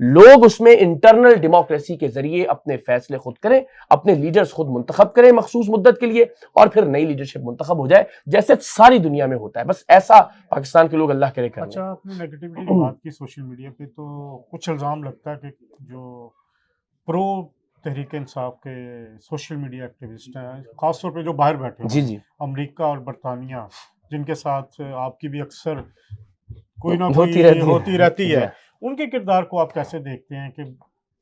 لوگ اس میں internal democracy کے ذریعے اپنے فیصلے خود کریں، اپنے لیڈرز خود منتخب کریں مخصوص مدت کے لیے، اور پھر نئی لیڈرشپ منتخب ہو جائے جیسے ساری دنیا میں ہوتا ہے. بس ایسا پاکستان کے لوگ اللہ کرے کریں. اچھا، آپ نے نیگیٹیوٹی کی بات کی سوشل میڈیا پہ، تو کچھ الزام لگتا ہے کہ جو پرو تحریک انصاف کے سوشل میڈیا ایکٹیوسٹ ہیں، خاص طور پہ جو باہر بیٹھے ہیں، جی امریکہ اور برطانیہ، جن کے ساتھ آپ کی بھی اکثر کوئی نہ ہوتی کوئی ہوتی رہتی ہے، جی. ان کے کردار کو آپ کیسے دیکھتے ہیں کہ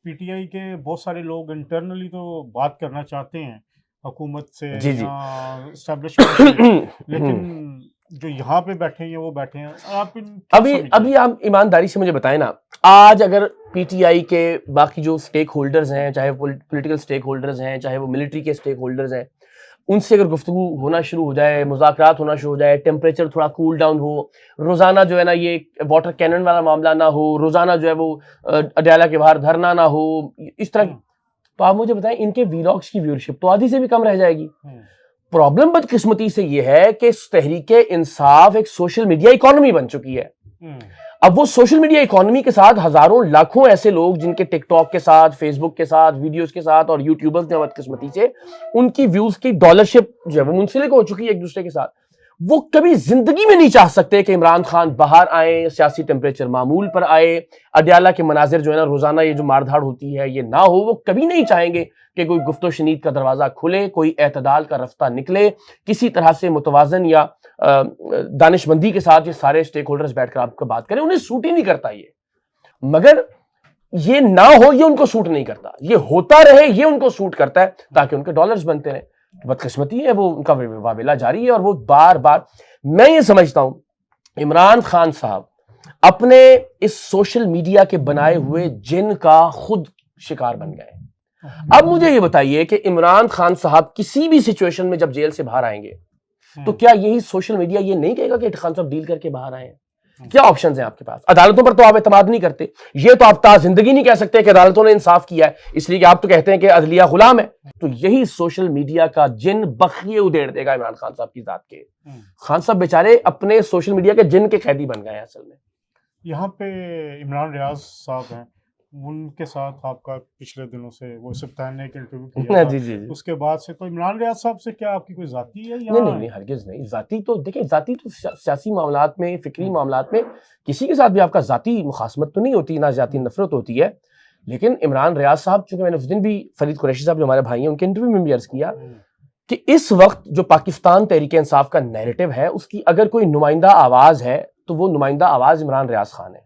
پی ٹی آئی کے بہت سارے لوگ انٹرنلی تو بات کرنا چاہتے ہیں حکومت سے جی. یا اسٹیبلشمنٹ سے، لیکن جو یہاں پہ بیٹھے ہیں وہ بیٹھے ہیں، آپ ابھی آپ ایمانداری سے مجھے بتائیں نا، آج اگر پی ٹی آئی کے باقی جو سٹیک ہولڈرز ہیں، چاہے پولیٹیکل سٹیک ہولڈرز ہیں، چاہے وہ ملٹری کے سٹیک ہولڈرز ہیں، ان سے اگر گفتگو ہونا شروع ہو جائے، مذاکرات ہونا شروع ہو جائے، ٹیمپریچر تھوڑا کول ڈاؤن ہو، روزانہ جو ہے نا یہ واٹر کینن والا معاملہ نہ ہو، روزانہ جو ہے وہ اڈیالہ کے باہر دھرنا نہ ہو، اس طرح، تو آپ مجھے بتائیں ان کے ویلاگس کی ویورشپ تو آدھی سے بھی کم رہ جائے گی. پرابلم بدقسمتی سے یہ ہے کہ تحریک انصاف ایک سوشل میڈیا اکانومی بن چکی ہے. اب وہ سوشل میڈیا اکانومی کے ساتھ ہزاروں لاکھوں ایسے لوگ جن کے ٹک ٹاک کے ساتھ، فیس بک کے ساتھ، ویڈیوز کے ساتھ، اور یوٹیوبرز نے بدقسمتی سے ان کی ویوز کی ڈالرشپ جو ہے وہ منسلک ہو چکی ہے ایک دوسرے کے ساتھ. وہ کبھی زندگی میں نہیں چاہ سکتے کہ عمران خان باہر آئیں، سیاسی ٹیمپریچر معمول پر آئے، اڈیالہ کے مناظر جو ہے نا روزانہ یہ جو مار دھاڑ ہوتی ہے یہ نہ ہو. وہ کبھی نہیں چاہیں گے کہ کوئی گفت و شنید کا دروازہ کھلے، کوئی اعتدال کا رفتہ نکلے، کسی طرح سے متوازن یا دانش مندی کے ساتھ یہ سارے سٹیک ہولڈرز بیٹھ کر آپ کو بات کریں. انہیں سوٹ ہی نہیں کرتا یہ، مگر یہ نہ ہو یہ ان کو سوٹ نہیں کرتا، یہ ہوتا رہے یہ ان کو سوٹ کرتا ہے تاکہ ان کے ڈالرز بنتے رہیں. بدقسمتی ہے، وہ ان کا واویلا جاری ہے، اور وہ بار بار، میں یہ سمجھتا ہوں عمران خان صاحب اپنے اس سوشل میڈیا کے بنائے ہوئے جن کا خود شکار بن گئے. اب مجھے یہ بتائیے کہ عمران خان صاحب کسی بھی سچویشن میں جب جیل سے باہر آئیں گے تو کیا یہی سوشل میڈیا یہ نہیں کہے گا کہ خان صاحب ڈیل کر کے باہر آئے ہیں؟ کیا آپشنز ہیں آپ کے پاس؟ عدالتوں پر تو آپ اعتماد نہیں کرتے، یہ تو آپ تا زندگی نہیں کہہ سکتے کہ عدالتوں نے انصاف کیا ہے، اس لیے کہ آپ تو کہتے ہیں کہ عدلیہ غلام ہے. تو یہی سوشل میڈیا کا جن بخیے ادھیڑ دے گا عمران خان صاحب کی ذات کے. خان صاحب بیچارے اپنے سوشل میڈیا کے جن کے قیدی بن گئے ہیں اصل میں. یہاں پہ عمران ریاض صاحب ہیں، ان کے ساتھ آپ کا پچھلے دنوں سے وہ سبتان نے ایک انٹرویو کیا تھا، جی. اس کے بعد سے تو عمران ریاض صاحب سے کیا آپ کی کوئی ذاتی ہے؟ نہیں ہرگز نہیں. ذاتی تو دیکھیں، ذاتی تو سیاسی معاملات میں، فکری معاملات میں کسی کے ساتھ بھی آپ کا ذاتی مخاصمت تو نہیں ہوتی، نہ ذاتی نفرت ہوتی ہے. لیکن عمران ریاض صاحب، چونکہ میں نے اس دن بھی فرید قریشی صاحب جو ہمارے بھائی ہیں ان کے انٹرویو میں بھی عرض کیا کہ اس وقت جو پاکستان تحریک انصاف کا نیریٹو ہے اس کی اگر کوئی نمائندہ آواز ہے تو وہ نمائندہ آواز عمران ریاض خان ہے.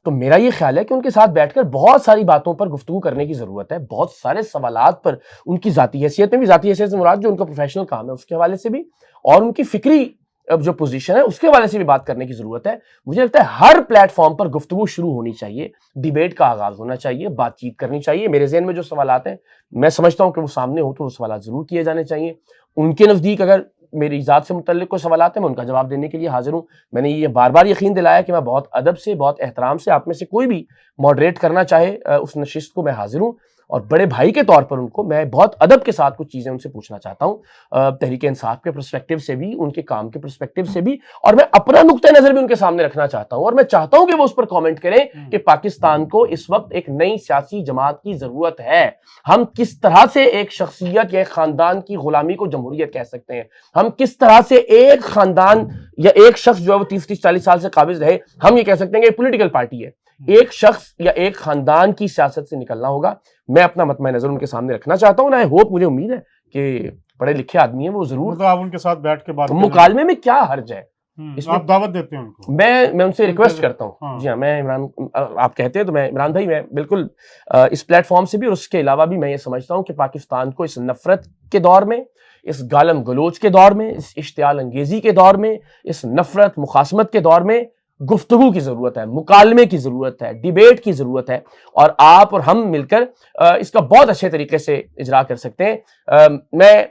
تو میرا یہ خیال ہے کہ ان کے ساتھ بیٹھ کر بہت ساری باتوں پر گفتگو کرنے کی ضرورت ہے، بہت سارے سوالات پر ان کی ذاتی حیثیت میں بھی، ذاتی حیثیت سے مراد جو ان کا پروفیشنل کام ہے اس کے حوالے سے بھی، اور ان کی فکری جو پوزیشن ہے اس کے حوالے سے بھی بات کرنے کی ضرورت ہے. مجھے لگتا ہے ہر پلیٹ فارم پر گفتگو شروع ہونی چاہیے، ڈیبیٹ کا آغاز ہونا چاہیے، بات چیت کرنی چاہیے. میرے ذہن میں جو سوالات ہیں میں سمجھتا ہوں کہ وہ سامنے ہو تو وہ سوالات ضرور کیے جانے چاہیے. ان کے نزدیک اگر میری ذات سے متعلق کوئی سوالات ہیں میں ان کا جواب دینے کے لیے حاضر ہوں. میں نے یہ بار بار یقین دلایا کہ میں بہت ادب سے، بہت احترام سے، آپ میں سے کوئی بھی ماڈریٹ کرنا چاہے اس نشست کو میں حاضر ہوں، اور بڑے بھائی کے طور پر ان کو میں بہت ادب کے ساتھ کچھ چیزیں ان سے پوچھنا چاہتا ہوں، تحریک انصاف کے پرسپیکٹیو سے بھی، ان کے کام کے پرسپیکٹیو سے بھی، اور میں اپنا نقطہ نظر بھی ان کے سامنے رکھنا چاہتا ہوں. اور میں چاہتا ہوں کہ وہ اس پر کامنٹ کریں کہ پاکستان کو اس وقت ایک نئی سیاسی جماعت کی ضرورت ہے. ہم کس طرح سے ایک شخصیت یا ایک خاندان کی غلامی کو جمہوریت کہہ سکتے ہیں؟ ہم کس طرح سے ایک خاندان یا ایک شخص جو ہے وہ 30-40 سال سے قابض رہے، ہم یہ کہہ سکتے ہیں کہ ایک پولیٹیکل پارٹی ہے؟ ایک شخص یا ایک خاندان کی سیاست سے نکلنا ہوگا. میں اپنا مطمع نظر ان کے سامنے رکھنا چاہتا ہوں. I hope، مجھے امید ہے کہ پڑھے لکھے آدمی ہیں وہ ضرور آپ ان کے ساتھ بیٹھ کے بات مکالمے میں کیا حرج ہے، اس میں آپ دعوت دیتے ہیں ان کو؟ میں ان سے ریکویسٹ کرتا ہوں. جی ہاں، میں عمران، آپ کہتے ہیں تو میں عمران بھائی، میں بالکل اس پلیٹ فارم سے بھی اور اس کے علاوہ بھی میں یہ سمجھتا ہوں کہ پاکستان کو اس نفرت کے دور میں، اس گالم گلوچ کے دور میں، اس اشتعال انگیزی کے دور میں، اس نفرت مخاصمت کے دور میں گفتگو کی ضرورت ہے، مکالمے کی ضرورت ہے، ڈیبیٹ کی ضرورت ہے، اور آپ اور ہم مل کر اس کا بہت اچھے طریقے سے اجرا کر سکتے ہیں. میں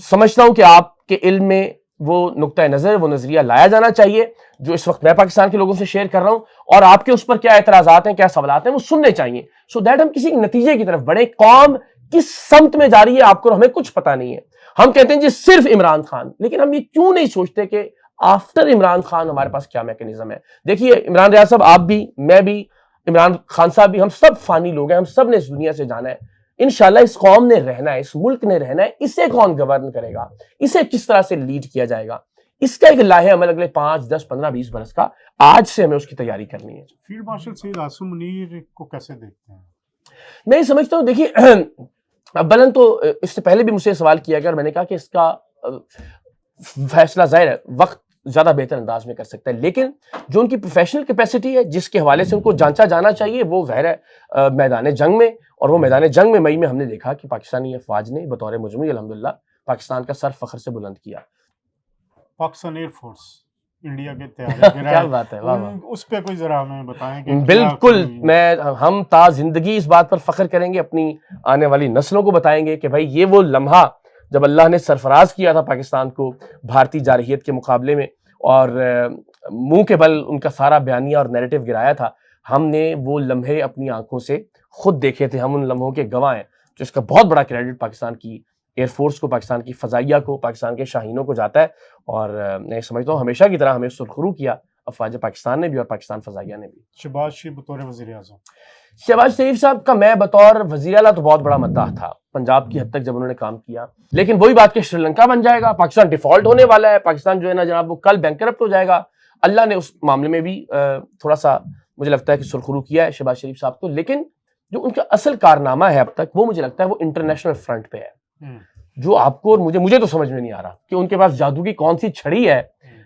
سمجھتا ہوں کہ آپ کے علم میں وہ نقطہ نظر، وہ نظریہ لایا جانا چاہیے جو اس وقت میں پاکستان کے لوگوں سے شیئر کر رہا ہوں، اور آپ کے اس پر کیا اعتراضات ہیں، کیا سوالات ہیں، وہ سننے چاہیے، سو دیٹ ہم کسی نتیجے کی طرف بڑھیں. قوم کس سمت میں جا رہی ہے آپ کو اور ہمیں کچھ پتہ نہیں ہے. ہم کہتے ہیں جی صرف عمران خان، لیکن ہم یہ کیوں نہیں سوچتے کہ آفٹر عمران خان ہمارے پاس کیا میکنزم ہے؟ دیکھیے عمران ریاض صاحب، آپ بھی، میں بھی، عمران خان صاحب بھی، ہم سب فانی لوگ ہیں، ہم سب نے اس دنیا سے جانا ہے، انشاءاللہ اس قوم نے رہنا ہے، اس ملک نے رہنا ہے، اسے کون گورن کرے گا، اسے کس طرح سے لیڈ کیا جائے گا، اس کا ایک لاہے عمل اگلے 5 10 15 20 برس کا آج سے ہمیں اس کی تیاری کرنی ہے۔ فیلڈ مارشل سید عاصم منیر کو کیسے دیکھتے ہیں؟ میں یہ سمجھتا ہوں، دیکھیے اولاً تو اس سے پہلے بھی مجھ سے سوال کیا گیا اور میں نے کہا کہ اس کا فیصلہ ظاہر ہے وقت زیادہ بہتر انداز میں کر سکتا ہے، لیکن جو ان کی پروفیشنل کیپیسٹی ہے جس کے حوالے سے ان کو جانچا جانا چاہیے وہ ظاہر ہے میدان جنگ میں، اور وہ میدان جنگ میں مئی میں ہم نے دیکھا کہ پاکستانی افواج نے بطور مجموعی الحمدللہ پاکستان کا سر فخر سے بلند کیا۔ پاکستان ایئر فورس انڈیا کے طیارے کیا بات ہے، واہ واہ، اس پہ کوئی ذرا ہمیں بتائیں کہ بالکل، ہم تا زندگی اس بات پر فخر کریں گے، اپنی آنے والی نسلوں کو بتائیں گے کہ بھائی یہ وہ لمحہ جب اللہ نے سرفراز کیا تھا پاکستان کو بھارتی جارحیت کے مقابلے میں، اور منہ کے بل ان کا سارا بیانیہ اور نیریٹو گرایا تھا، ہم نے وہ لمحے اپنی آنکھوں سے خود دیکھے تھے، ہم ان لمحوں کے گواہ ہیں، تو اس کا بہت بڑا کریڈٹ پاکستان کی ایئر فورس کو، پاکستان کی فضائیہ کو، پاکستان کے شاہینوں کو جاتا ہے، اور میں سمجھتا ہوں ہمیشہ کی طرح ہمیں سرخرو کیا افواج پاکستان نے بھی اور پاکستان فضائیہ نے بھی۔ شہباز شریف بطور وزیر اعظم، شہباز شریف صاحب کا میں بطور وزیر اعلیٰ تو بہت بڑا مداح تھا پنجاب کی حد تک جب انہوں نے کام کیا، لیکن وہی بات کہ سری لنکا بن جائے گا، پاکستان ڈیفالٹ ہونے والا ہے، پاکستان جو ہے نا جناب وہ کل بینکرپٹ ہو جائے گا، اللہ نے اس معاملے میں بھی تھوڑا سا مجھے لگتا ہے کہ سرخرو کیا ہے شہباز شریف صاحب کو، لیکن جو ان کا اصل کارنامہ ہے اب تک وہ مجھے لگتا ہے وہ انٹرنیشنل فرنٹ پہ ہے، جو آپ کو اور مجھے تو سمجھ میں نہیں آ رہا کہ ان کے پاس جادو کی کون سی چھڑی ہے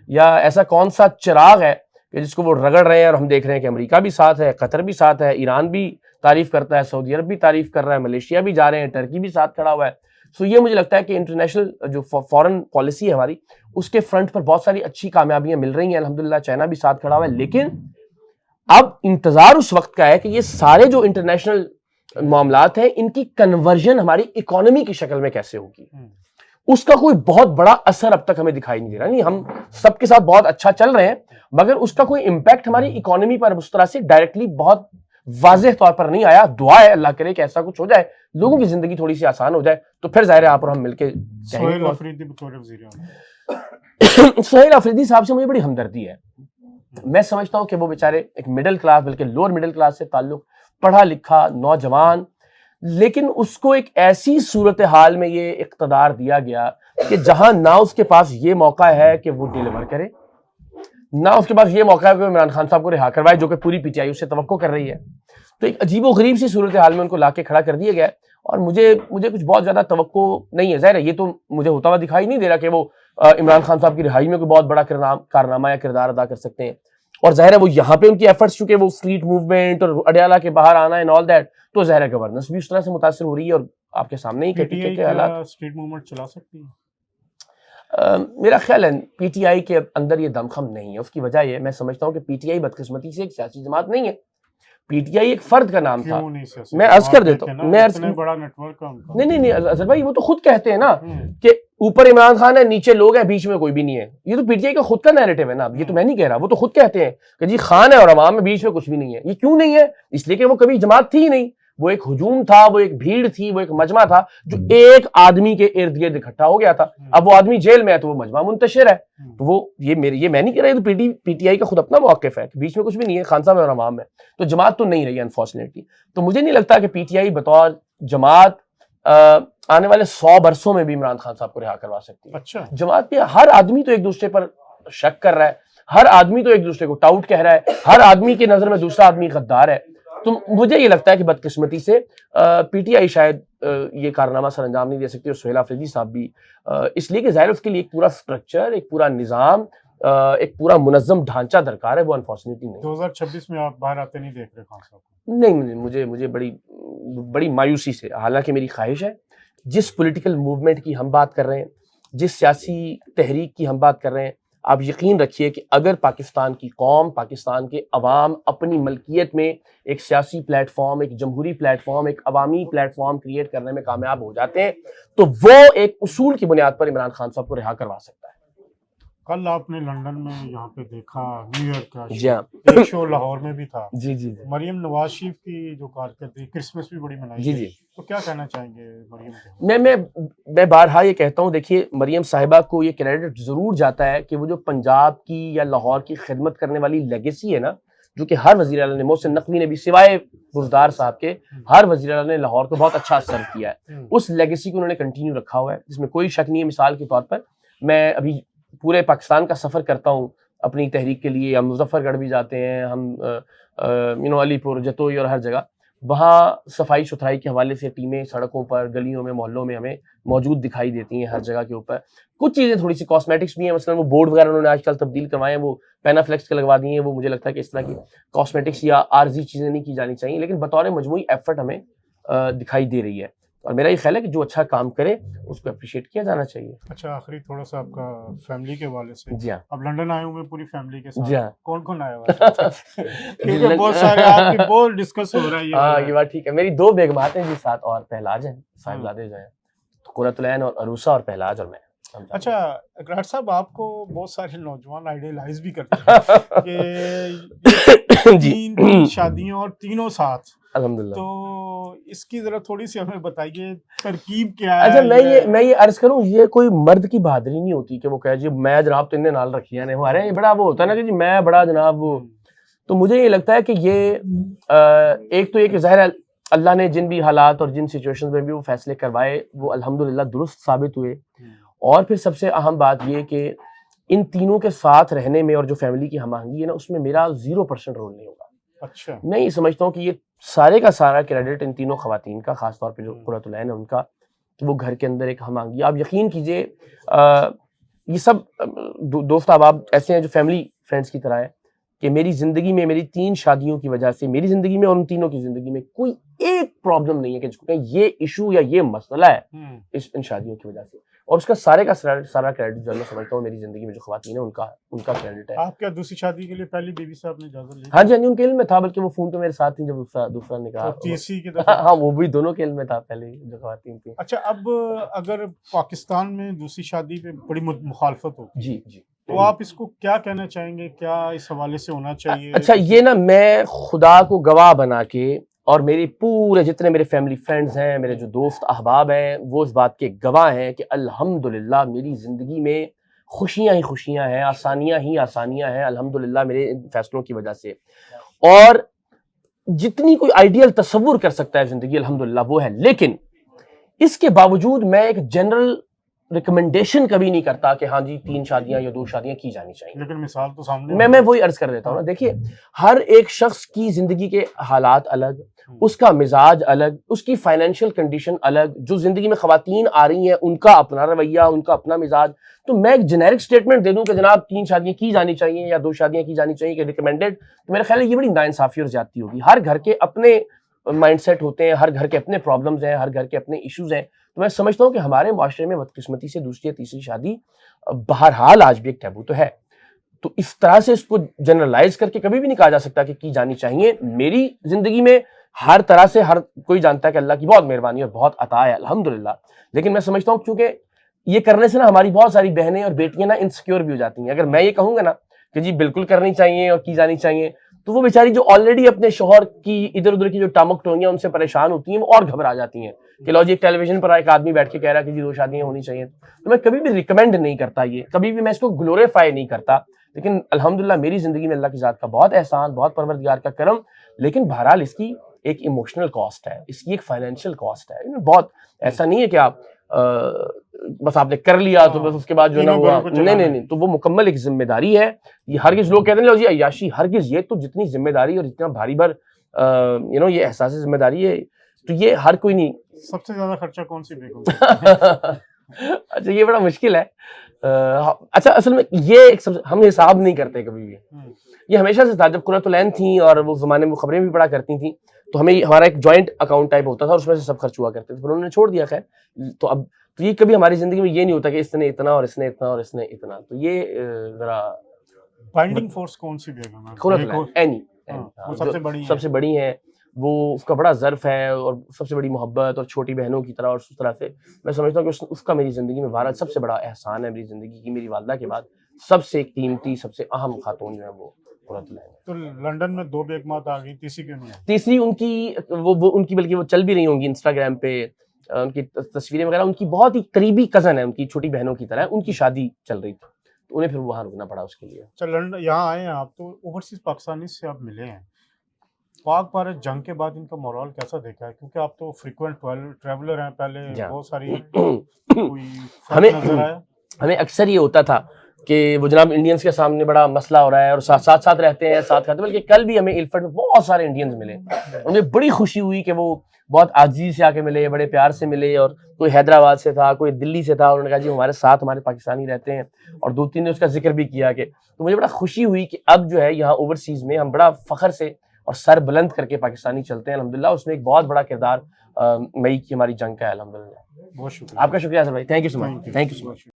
یا ایسا کون سا چراغ ہے کہ جس کو وہ رگڑ رہے ہیں، اور ہم دیکھ رہے ہیں کہ امریکہ بھی ساتھ ہے، قطر بھی ساتھ ہے، ایران بھی تعریف کرتا ہے، سعودی عرب بھی تعریف کر رہا ہے، ملیشیا بھی جا رہے ہیں، ٹرکی بھی ساتھ کھڑا ہوا ہے۔ سو یہ مجھے لگتا ہے کہ انٹرنیشنل جو فورن پالیسی ہے ہماری، اس کے فرنٹ پر بہت ساری اچھی کامیابیاں مل رہی ہیں الحمدللہ، چائنا بھی ساتھ کھڑا ہوا ہے، لیکن اب انتظار اس وقت کا ہے کہ یہ سارے جو انٹرنیشنل معاملات ہیں ان کی کنورژن ہماری اکانومی کی شکل میں کیسے ہوگی، اس کا کوئی بہت بڑا اثر اب تک ہمیں دکھائی نہیں دے رہا۔ نہیں، ہم سب کے ساتھ بہت اچھا چل رہے ہیں، مگر اس کا کوئی امپیکٹ ہماری اکانومی پر اس طرح سے ڈائریکٹلی بہت واضح طور پر نہیں آیا۔ دعا ہے اللہ کرے کہ ایسا کچھ ہو جائے، لوگوں کی زندگی تھوڑی سی آسان ہو جائے، تو پھر ظاہر ہے آپ اور ہم مل کے سہیل آفریدی بطور وزیر اعظم، سہیل آفریدی صاحب سے مجھے بڑی ہمدردی ہے۔ میں سمجھتا ہوں کہ وہ بیچارے ایک مڈل کلاس بلکہ لوور مڈل کلاس سے تعلق، پڑھا لکھا نوجوان، لیکن اس کو ایک ایسی صورتحال میں یہ اقتدار دیا گیا کہ جہاں نہ اس کے پاس یہ موقع ہے کہ وہ ڈیلیور کرے، نہ اس کے پاس یہ موقع ہے کہ وہ عمران خان صاحب کو رہا کروائے، جو کہ پوری پی ٹی آئی اس سے توقع کر رہی ہے۔ تو ایک عجیب و غریب سی صورتحال میں ان کو لا کے کھڑا کر دیا گیا، اور مجھے کچھ بہت زیادہ توقع نہیں ہے۔ ظاہر ہے یہ تو مجھے ہوتا ہوا دکھائی نہیں دے رہا کہ وہ عمران خان صاحب کی رہائی میں کوئی بہت بڑا کارنامہ یا کردار ادا کر سکتے ہیں، اور ظاہر ہے وہ یہاں پہ ان کی ایفرٹس چونکہ وہ اسٹریٹ موومنٹ اور اڈیالہ کے باہر آنا اینڈ آل دیٹ، تو ظاہر ہے گورننس بھی اس طرح سے متاثر ہو رہی ہے، اور آپ کے سامنے ہی پی ٹی آئی کہ حالات اسٹریٹ موومنٹ چلا سکتی ہے؟ میرا خیال ہے پی ٹی آئی کے اندر یہ دمخم نہیں ہے۔ اس کی وجہ یہ میں سمجھتا ہوں کہ پی ٹی آئی بدقسمتی سے ایک سیاسی جماعت نہیں ہے، پی ٹی آئی ایک فرد کا نام تھا۔ میں عرض کر دیتا ہوں، بڑا نیٹ ورک کا نہیں اظہر بھائی، وہ تو خود کہتے ہیں نا کہ اوپر عمران خان ہے، نیچے لوگ ہیں، بیچ میں کوئی بھی نہیں ہے۔ یہ تو پی ٹی آئی کا خود کا نیریٹو ہے نا، یہ تو میں نہیں کہہ رہا، وہ تو خود کہتے ہیں کہ جی خان ہے اور عوام میں بیچ میں کچھ بھی نہیں ہے۔ یہ کیوں نہیں ہے؟ اس لیے کہ وہ کبھی جماعت تھی ہی نہیں، وہ ایک ہجوم تھا، وہ ایک بھیڑ تھی، وہ ایک مجمع تھا جو ایک آدمی کے ارد گرد اکٹھا ہو گیا تھا۔ اب وہ آدمی جیل میں ہے تو وہ مجمع منتشر ہے، تو وہ یہ میں نہیں کہہ رہا، تو پی ٹی آئی کا خود اپنا موقف ہے کہ بیچ میں کچھ بھی نہیں ہے، خان صاحب اور عوام میں، تو جماعت تو نہیں رہی انفارچونیٹلی۔ تو مجھے نہیں لگتا کہ پی ٹی آئی بطور جماعت آنے والے 100 برسوں میں بھی عمران خان صاحب کو رہا کروا سکتی ہے۔ اچھا، جماعت پہ ہر آدمی تو ایک دوسرے پر شک کر رہا ہے، ہر آدمی تو ایک دوسرے کو ٹاؤٹ کہہ رہا ہے، ہر آدمی کی نظر میں دوسرا آدمی غدار ہے۔ تو مجھے یہ لگتا ہے کہ بدقسمتی سے پی ٹی آئی شاید یہ کارنامہ سر انجام نہیں دے سکتی، اور سہیل آفریدی صاحب بھی اس لیے کہ ظاہر اس کے لیے ایک پورا اسٹرکچر، ایک پورا نظام، ایک پورا منظم ڈھانچہ درکار ہے، وہ انفارچونیٹلی نہیں۔ 2026 میں آپ باہر آتے نہیں دیکھ رہے خان صاحب کو؟ نہیں، مجھے بڑی مایوسی سے، حالانکہ میری خواہش ہے جس پولیٹیکل موومنٹ کی ہم بات کر رہے ہیں، جس سیاسی تحریک کی ہم بات کر رہے ہیں، آپ یقین رکھیے کہ اگر پاکستان کی قوم، پاکستان کے عوام اپنی ملکیت میں ایک سیاسی پلیٹ فارم، ایک جمہوری پلیٹ فارم، ایک عوامی پلیٹ فارم کریٹ کرنے میں کامیاب ہو جاتے ہیں، تو وہ ایک اصول کی بنیاد پر عمران خان صاحب کو رہا کروا سکتا ہے۔ کل آپ نے لنڈن میں یہاں پہ دیکھا نیو ایئر کا جی ہاں، ایک شو لاہور میں بھی تھا، جی مریم نواز شریف کی جو کارکردگی، کرسمس بھی بڑی منائی جی گئی، جی، تو کیا کہنا چاہیں گے مریم کو؟ میں بارہا یہ کہتا ہوں، دیکھیے مریم صاحبہ کو یہ کریڈٹ ضرور جاتا ہے کہ وہ جو پنجاب کی یا لاہور کی خدمت کرنے والی لیگیسی ہے نا، جو کہ ہر وزیر اعلیٰ نے، محسن نقوی نے بھی سوائے بزدار صاحب کے ہر وزیر اعلیٰ نے لاہور کو بہت اچھا سرو کیا ہے. اس لیگیسی کو انہوں نے کنٹینیو رکھا ہوا ہے جس میں کوئی شک نہیں ہے. مثال کے طور پر میں ابھی پورے پاکستان کا سفر کرتا ہوں اپنی تحریک کے لیے. ہم مظفر گڑھ بھی جاتے ہیں, ہم علی پور, جتوئی اور ہر جگہ. وہاں صفائی ستھرائی کے حوالے سے ٹیمیں سڑکوں پر, گلیوں میں, محلوں میں ہمیں موجود دکھائی دیتی ہیں ہر جگہ کے اوپر. کچھ چیزیں تھوڑی سی کاسمیٹکس بھی ہیں, مثلا وہ بورڈ وغیرہ انہوں نے آج کل تبدیل کروائے ہیں, وہ پینافلیکس کے لگوا دیے ہیں. وہ مجھے لگتا ہے کہ اس طرح کی کاسمیٹکس یا عارضی چیزیں نہیں کی جانی چاہیے, لیکن بطور مجموعی ایفرٹ ہمیں دکھائی دے رہی ہے. اور میرا یہ خیال ہے کہ جو اچھا کام کرے اس کو اپریشیٹ کیا جانا چاہیے. اچھا, آخری تھوڑا سا آپ کا فیملی کے حوالے سے. جی ہاں, اب لنڈن آئے ہوئے پوری فیملی کے ساتھ. جی ہاں, کون کون آیا ہوا ہے؟ کیونکہ بہت سارے آپ کی بہت ڈسکس ہو رہا ہے. ہاں یہ بات ٹھیک ہے. میری 2 بیگمات ہیں جی ساتھ, اور پہلاج ہیں, صاحبزادے جو ہیں, قرۃ العین اور عروسہ, اور پہلاج اور میں. اچھا اقرار صاحب, آپ کو بہت سارے نوجوان آئیڈیلائز بھی کرتے ہیں کہ تین شادیوں اور تینوں ساتھ. الحمدللہ. تو اس کی ذرا تھوڑی سی ہمیں بتائیے ترکیب کیا ہے. اچھا میں یہ عرض کروں, یہ کوئی مرد کی بہادری نہیں ہوتی کہ وہ کہے جی میں جناب تو انہیں نال رکھیا نے, ہمارے یہ بڑا وہ ہوتا ہے نا کہ جی میں بڑا جناب وہ. تو مجھے یہ لگتا ہے کہ یہ ایک تو یہ کہ ظاہر ہے اللہ نے جن بھی حالات اور جن سچویشن میں بھی وہ فیصلے کروائے وہ الحمدللہ درست ثابت ہوئے. اور پھر سب سے اہم بات یہ کہ ان تینوں کے ساتھ رہنے میں اور جو فیملی کی ہم آہنگی ہے نا, اس میں میرا 0% رول نہیں ہوگا. اچھا, میں یہ سمجھتا ہوں کہ یہ سارے کا سارا کریڈٹ ان تینوں خواتین کا, خاص طور پہ جو قرۃ العین ہے ان کا, کہ وہ گھر کے اندر ایک ہم آہنگی. آپ یقین کیجئے یہ سب دوست احباب ایسے ہیں جو فیملی فرینڈس کی طرح ہے کہ میری زندگی میں میری 3 شادیوں کی وجہ سے میری زندگی میں اور ان تینوں کی زندگی میں کوئی ایک پرابلم نہیں ہے کہ جس کو کہیں یہ ایشو یا یہ مسئلہ ہے ان شادیوں کی وجہ سے. اور اس کا سارے کا سارا کریڈٹ جو میں سمجھتا ہوں میری زندگی میں جو خواتین ہیں ان کا کریڈٹ ہے. آپ کیا دوسری شادی کے لیے پہلی بیوی صاحب نے اجازت لی؟ ہاں جی, ان کے علم میں تھا, بلکہ وہ فون پہ میرے ساتھ تھیں جب دوسرا نکاح. تیسری کی دفعہ؟ ہاں وہ بھی دونوں کے علم میں تھا پہلے جو خواتین تھیں. اچھا, اب اگر پاکستان میں دوسری شادی پہ بڑی مخالفت ہو جی جی, تو آپ اس کو کیا کہنا چاہیں گے, کیا اس حوالے سے ہونا چاہیے؟ اچھا یہ نا, میں خدا کو گواہ بنا کے اور میری پورے جتنے میرے فیملی فرینڈز ہیں, میرے جو دوست احباب ہیں, وہ اس بات کے گواہ ہیں کہ الحمدللہ میری زندگی میں خوشیاں ہی خوشیاں ہیں, آسانیاں ہی آسانیاں ہیں الحمدللہ میرے ان فیصلوں کی وجہ سے. اور جتنی کوئی آئیڈیل تصور کر سکتا ہے زندگی الحمدللہ وہ ہے. لیکن اس کے باوجود میں ایک جنرل ریکمنڈیشن کبھی نہیں کرتا کہ ہاں جی 3 شادیاں یا 2 شادیاں کی جانی چاہیے. لیکن مثال تو سامنے میں وہی عرض کر دیتا ہوں نا. دیکھیے ہر ایک شخص کی زندگی کے حالات الگ, اس کا مزاج الگ, اس کی فائنینشیل کنڈیشن الگ. جو زندگی میں خواتین آ رہی ہیں ان کا اپنا رویہ, ان کا اپنا مزاج. تو میں ایک جنیرک سٹیٹمنٹ دے دوں کہ جناب 3 شادیاں کی جانی چاہیے یا 2 شادیاں کی جانی چاہیے کہ ریکمینڈڈ, تو میرا خیال ہے یہ بڑی ناانصافی اور زیادتی ہوگی. ہر گھر کے اپنے مائنڈ سیٹ ہوتے ہیں, ہر گھر کے اپنے پرابلمز ہیں, ہر گھر کے اپنے ایشوز ہیں. تو میں سمجھتا ہوں کہ ہمارے معاشرے میں بدقسمتی سے دوسری یا تیسری شادی بہرحال آج بھی ایک ٹیبو تو ہے. تو اس طرح سے اس کو جنرلائز کر کے کبھی بھی نہیں کہا جا سکتا کہ کی جانی چاہیے. میری زندگی میں ہر طرح سے ہر کوئی جانتا ہے کہ اللہ کی بہت مہربانی اور بہت عطا ہے الحمدللہ. لیکن میں سمجھتا ہوں کیونکہ یہ کرنے سے نا ہماری بہت ساری بہنیں اور بیٹیاں نا انسیکیور بھی ہو جاتی ہیں. اگر میں یہ کہوں گا نا کہ جی بالکل کرنی چاہیے اور کی جانی چاہیے, تو وہ بیچاری جو آلریڈی اپنے شوہر کی ادھر ادھر کی جو ٹامک ٹوئیاں ان سے پریشان ہوتی ہیں, وہ اور گھبرا جاتی ہیں کہ لو جی ایک ٹیلی ویژن پر ایک آدمی بیٹھ کے کہہ رہا ہے کہ جی 2 شادیاں ہونی چاہیے. تو میں کبھی بھی ریکمینڈ نہیں کرتا, یہ کبھی بھی میں اس کو گلوریفائی نہیں کرتا. لیکن الحمدللہ میری زندگی میں اللہ کی ذات کا بہت احسان, بہت پروردگار کا کرم. لیکن بہرحال اس کی ایک ایموشنل کاسٹ ہے, اس کی ایک فائنینشیل کاسٹ ہے. بہت ایسا نہیں ہے کہ آپ بس آپ نے کر لیا تو بس اس کے بعد جو ہے نا ہوا, نہیں. تو وہ مکمل ایک ذمہ داری ہے. یہ ہرگز لوگ کہتے ہیں لو جی عیاشی, ہرگز. یہ تو جتنی ذمہ داری اور جتنا بھاری بھر یہ احساس ذمہ داری ہے, تو یہ ہر کوئی نہیں. سب سے زیادہ خرچہ کون سی بیگم؟ اچھا یہ بڑا مشکل ہے. اچھا اصل میں یہ ہم حساب نہیں کرتے کبھی بھی. یہ ہمیشہ سے تھا. جب قرۃ العین تھیں اور وہ زمانے میں خبریں بھی پڑھا کرتی تھیں تو ہمیں ہمارا ایک جوائنٹ اکاؤنٹ ٹائپ ہوتا تھا اور اس میں سے سب خرچ ہوا کرتے تھے. پھر انہوں نے چھوڑ دیا. خیر تو اب تو یہ کبھی ہماری زندگی میں یہ نہیں ہوتا کہ اس نے اتنا اور اس نے اتنا اور اس نے اتنا. تو یہ ذرا بائنڈنگ فورس کون سی بیگم ہے؟ قرۃ العین سب سے بڑی ہیں. وہ اس کا بڑا ظرف ہے اور سب سے بڑی محبت اور چھوٹی بہنوں کی طرح. اور اس طرح سے میں سمجھتا ہوں کہ اس کا میری زندگی میں بہرحال سب سے بڑا احسان ہے. میری زندگی کی میری والدہ کے بعد سب سے قیمتی, سب سے اہم خاتون جو ہے وہ قرۃ العین. تو لنڈن میں 2 بیگمات آ گئی, تیسری کیوں نہیں؟ تیسری ان کی وہ ان کی بلکہ وہ چل بھی رہی ہوں گی انسٹاگرام پہ, ان کی تصویریں وغیرہ. ان کی بہت ہی قریبی کزن ہے, ان کی چھوٹی بہنوں کی طرح. ان کی شادی چل رہی تھی تو انہیں پھر وہاں رکنا پڑا اس کے لیے. اچھا لنڈن یہاں آئے ہیں آپ تو اوورسیز پاکستانی سے آپ ملے ہیں, پاک بھارت جنگ کے بعد ان کا مورال کیسا دیکھا ہے, کیونکہ آپ تو فریکوینٹ ٹریولر ہیں, پہلے بہت ساری کوئی ہمیں فرق نظر آیا؟ ہمیں اکثر یہ ہوتا تھا کہ وہ جناب انڈینز کے سامنے بڑا مسئلہ ہو رہا ہے اور ساتھ رہتے ہیں, ساتھ کھاتے ہیں, بلکہ کل بھی ہمیں ایلفرٹ میں بہت سارے انڈینز ملے. ہمیں بڑی خوشی ہوئی کہ وہ بہت عاجزی سے آ کے ملے, بڑے پیار سے ملے, اور کوئی حیدرآباد سے تھا, کوئی دلی سے تھا, انہوں نے کہا جی ہمارے ساتھ ہمارے پاکستانی رہتے ہیں, اور 2-3 نے اس کا ذکر بھی کیا کہ, تو مجھے بڑا خوشی ہوئی کہ اب جو ہے یہاں اوورسیز میں ہم بڑا فخر سے اور سر بلند کر کے پاکستانی چلتے ہیں الحمدللہ. اس میں ایک بہت بڑا کردار مئی کی ہماری جنگ کا ہے الحمدللہ. بہت شکریہ آپ کا شکریہ سر بھائی, thank you so much, thank you so much.